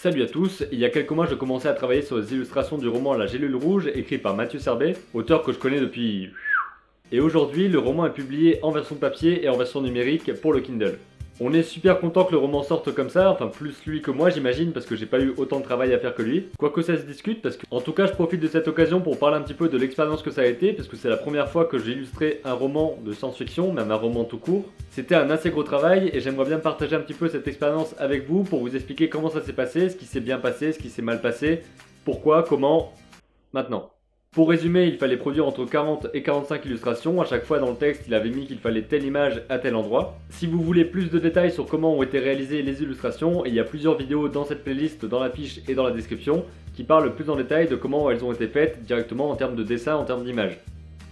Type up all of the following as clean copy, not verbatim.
Salut à tous, il y a quelques mois je commençais à travailler sur les illustrations du roman La Gélule Rouge, écrit par Mathieu Serbet, auteur que je connais depuis... Et aujourd'hui, le roman est publié en version papier et en version numérique pour le Kindle. On est super content que le roman sorte comme ça, enfin plus lui que moi j'imagine, parce que j'ai pas eu autant de travail à faire que lui. Quoique ça se discute, parce que en tout cas je profite de cette occasion pour parler un petit peu de l'expérience que ça a été, parce que c'est la première fois que j'ai illustré un roman de science-fiction, même un roman tout court. C'était un assez gros travail et j'aimerais bien partager un petit peu cette expérience avec vous pour vous expliquer comment ça s'est passé, ce qui s'est bien passé, ce qui s'est mal passé, pourquoi, comment, maintenant. Pour résumer, il fallait produire entre 40 et 45 illustrations. À chaque fois dans le texte, il avait mis qu'il fallait telle image à tel endroit. Si vous voulez plus de détails sur comment ont été réalisées les illustrations, il y a plusieurs vidéos dans cette playlist, dans la fiche et dans la description, qui parlent plus en détail de comment elles ont été faites directement en termes de dessin, en termes d'image.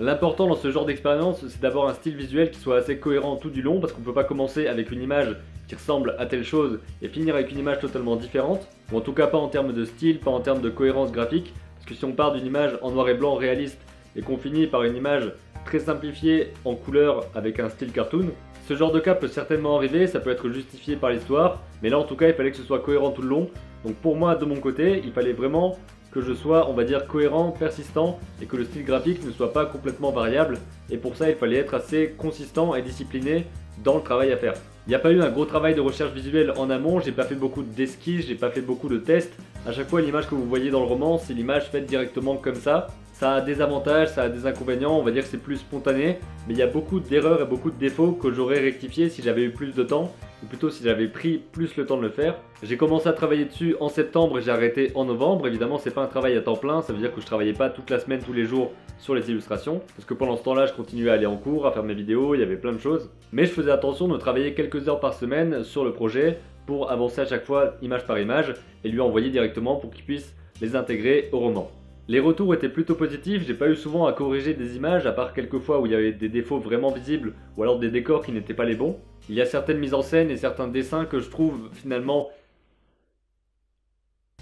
L'important dans ce genre d'expérience, c'est d'avoir un style visuel qui soit assez cohérent tout du long, parce qu'on ne peut pas commencer avec une image qui ressemble à telle chose et finir avec une image totalement différente, ou en tout cas pas en termes de style, pas en termes de cohérence graphique. Parce que si on part d'une image en noir et blanc réaliste et qu'on finit par une image très simplifiée en couleur avec un style cartoon, ce genre de cas peut certainement arriver, ça peut être justifié par l'histoire, mais là en tout cas il fallait que ce soit cohérent tout le long. Donc pour moi, de mon côté, il fallait vraiment que je sois, on va dire, cohérent, persistant et que le style graphique ne soit pas complètement variable. Et pour ça, il fallait être assez consistant et discipliné dans le travail à faire. Il n'y a pas eu un gros travail de recherche visuelle en amont, j'ai pas fait beaucoup d'esquisses, j'ai pas fait beaucoup de tests. À chaque fois, l'image que vous voyez dans le roman, c'est l'image faite directement comme ça. Ça a des avantages, ça a des inconvénients, on va dire que c'est plus spontané, mais il y a beaucoup d'erreurs et beaucoup de défauts que j'aurais rectifié si j'avais eu plus de temps, ou plutôt si j'avais pris plus le temps de le faire. J'ai commencé à travailler dessus en septembre et j'ai arrêté en novembre. Évidemment, c'est pas un travail à temps plein, ça veut dire que je travaillais pas toute la semaine, tous les jours sur les illustrations, parce que pendant ce temps-là, je continuais à aller en cours, à faire mes vidéos, il y avait plein de choses. Mais je faisais attention de travailler quelques heures par semaine sur le projet pour avancer à chaque fois image par image et lui envoyer directement pour qu'il puisse les intégrer au roman. Les retours étaient plutôt positifs, j'ai pas eu souvent à corriger des images, à part quelques fois où il y avait des défauts vraiment visibles, ou alors des décors qui n'étaient pas les bons. Il y a certaines mises en scène et certains dessins que je trouve finalement...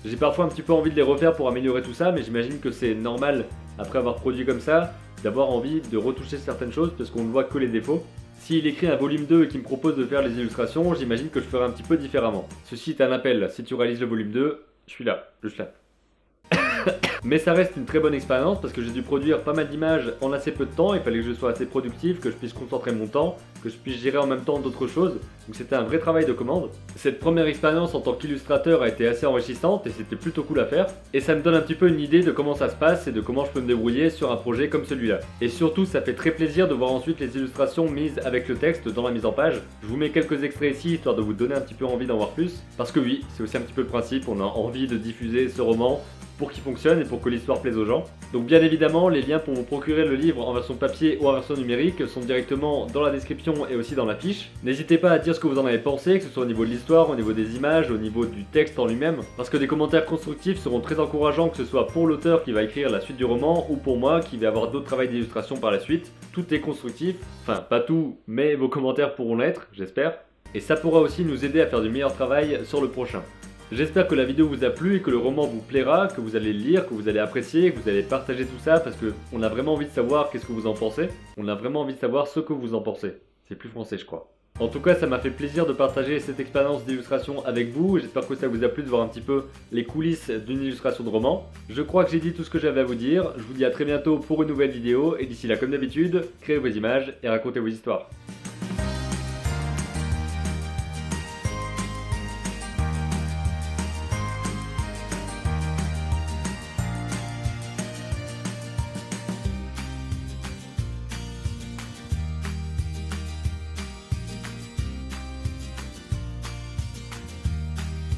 J'ai parfois un petit peu envie de les refaire pour améliorer tout ça, mais j'imagine que c'est normal, après avoir produit comme ça, d'avoir envie de retoucher certaines choses, parce qu'on ne voit que les défauts. S'il écrit un volume 2 et qu'il me propose de faire les illustrations, j'imagine que je ferai un petit peu différemment. Ceci est un appel, si tu réalises le volume 2, je suis là, juste là. Mais ça reste une très bonne expérience parce que j'ai dû produire pas mal d'images en assez peu de temps, il fallait que je sois assez productif, que je puisse concentrer mon temps, que je puisse gérer en même temps d'autres choses, donc c'était un vrai travail de commande. Cette première expérience en tant qu'illustrateur a été assez enrichissante et c'était plutôt cool à faire, et ça me donne un petit peu une idée de comment ça se passe et de comment je peux me débrouiller sur un projet comme celui-là. Et surtout ça fait très plaisir de voir ensuite les illustrations mises avec le texte dans la mise en page. Je vous mets quelques extraits ici histoire de vous donner un petit peu envie d'en voir plus, parce que oui, c'est aussi un petit peu le principe, on a envie de diffuser ce roman pour qu'il fonctionne et pour que l'histoire plaise aux gens. Donc bien évidemment, les liens pour vous procurer le livre en version papier ou en version numérique sont directement dans la description et aussi dans la fiche. N'hésitez pas à dire ce que vous en avez pensé, que ce soit au niveau de l'histoire, au niveau des images, au niveau du texte en lui-même, parce que des commentaires constructifs seront très encourageants, que ce soit pour l'auteur qui va écrire la suite du roman ou pour moi qui vais avoir d'autres travaux d'illustration par la suite. Tout est constructif, enfin pas tout, mais vos commentaires pourront l'être, j'espère. Et ça pourra aussi nous aider à faire du meilleur travail sur le prochain. J'espère que la vidéo vous a plu et que le roman vous plaira, que vous allez le lire, que vous allez apprécier, que vous allez partager tout ça parce qu'on a vraiment envie de savoir qu'est-ce que vous en pensez. On a vraiment envie de savoir ce que vous en pensez. C'est plus français je crois. En tout cas, ça m'a fait plaisir de partager cette expérience d'illustration avec vous. J'espère que ça vous a plu de voir un petit peu les coulisses d'une illustration de roman. Je crois que j'ai dit tout ce que j'avais à vous dire. Je vous dis à très bientôt pour une nouvelle vidéo et d'ici là, comme d'habitude, créez vos images et racontez vos histoires.